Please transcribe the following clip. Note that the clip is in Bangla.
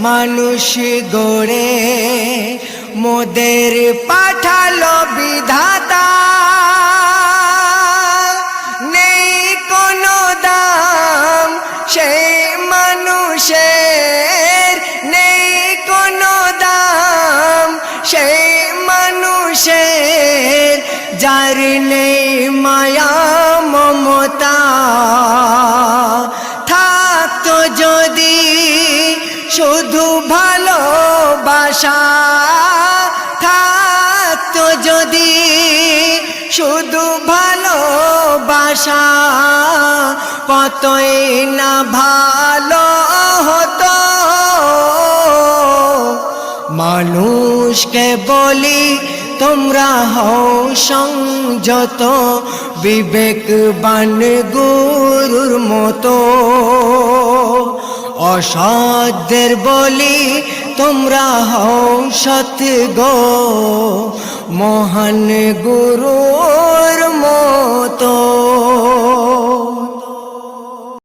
মানুষ গড়ে মোদের পাঠালো বিধাতা, নেই কোনো দাম সেই মানুষের, নেই কোনো দাম সেই মানুষের, যার নেই মায়া মমতা। থাকতো যদি শুধু ভালোবাসা, থাকতো যদি শুধু ভালোবাসা, কতই না ভালো হতো। মানুষকে বলি তোমরা হও সংযত, বিবেকবান গুরুর মতো। অসৎদের বলি তোমরা হও সৎ গো, মহান গুরুর মতো।